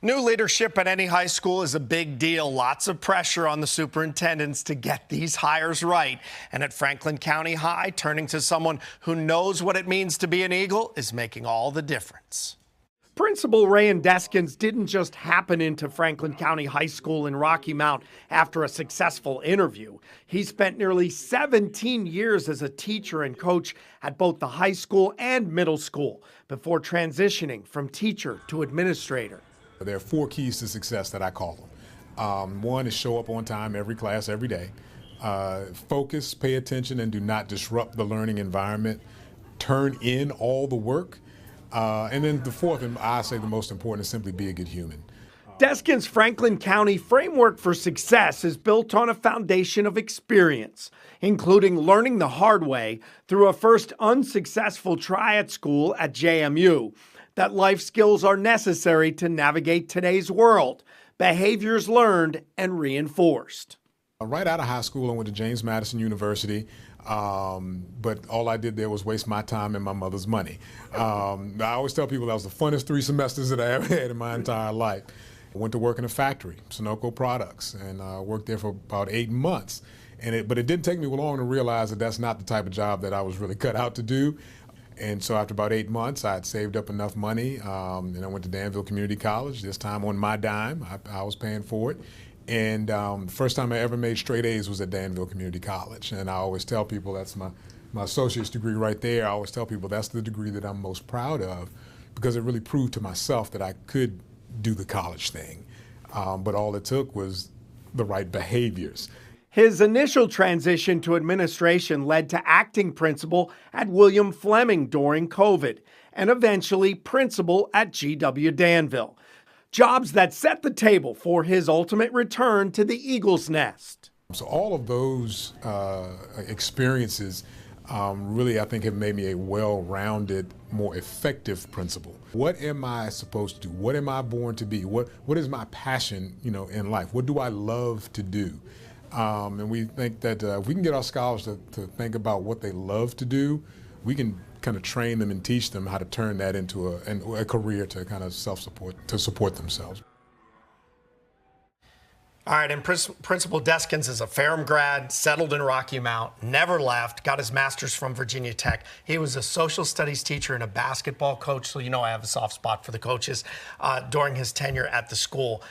New leadership at any high school is a big deal. Lots of pressure on the superintendents to get these hires right. And at Franklin County High, turning to someone who knows what it means to be an Eagle is making all the difference. Principal Ray Deskins didn't just happen into Franklin County High School in Rocky Mount after a successful interview. He spent nearly 17 years as a teacher and coach at both the high school and middle school before transitioning from teacher to administrator. There are 4 keys to success that I call them. One is show up on time every class, every day. Focus, pay attention, and do not disrupt the learning environment. Turn in all the work. And then the 4th, and I say the most important, is simply be a good human. Deskins' Franklin County framework for success is built on a foundation of experience, including learning the hard way through a first unsuccessful try at school at JMU, that life skills are necessary to navigate today's world, behaviors learned and reinforced. Right out of high school, I went to James Madison University, but all I did there was waste my time and my mother's money. I always tell people that was the funnest 3 semesters that I ever had in my entire life. I went to work in a factory, Sunoco Products, and worked there for about 8 months. But it didn't take me long to realize that that's not the type of job that I was really cut out to do. And so after about 8 months, I had saved up enough money, and I went to Danville Community College, this time on my dime. I was paying for it. And the first time I ever made straight A's was at Danville Community College. And I always tell people that's my associate's degree right there. I always tell people that's the degree that I'm most proud of, because it really proved to myself that I could do the college thing. But all it took was the right behaviors. His initial transition to administration led to acting principal at William Fleming during COVID, and eventually principal at GW Danville. Jobs that set the table for his ultimate return to the Eagle's nest. So all of those experiences really, I think, have made me a well-rounded, more effective principal. What am I supposed to do? What am I born to be? What is my passion, in life? What do I love to do? And we think that if we can get our scholars to think about what they love to do, we can kind of train them and teach them how to turn that into a career to kind of self-support, to support themselves. All right, and Principal Deskins is a Ferrum grad, settled in Rocky Mount, never left, got his master's from Virginia Tech. He was a social studies teacher and a basketball coach, so I have a soft spot for the coaches during his tenure at the school.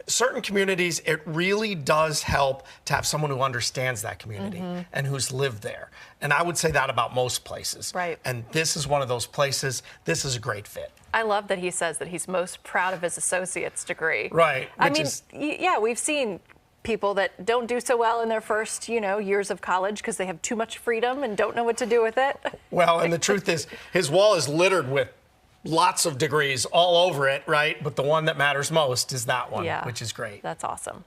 Certain communities, it really does help to have someone who understands that community and who's lived there. And I would say that about most places. Right. And this is one of those places. This is a great fit. I love that he says that he's most proud of his associate's degree. Right. Yeah, we've seen people that don't do so well in their first, years of college because they have too much freedom and don't know what to do with it. Well, and the truth is, his wall is littered with lots of degrees all over it, right? But the one that matters most is that one, which is great. That's awesome.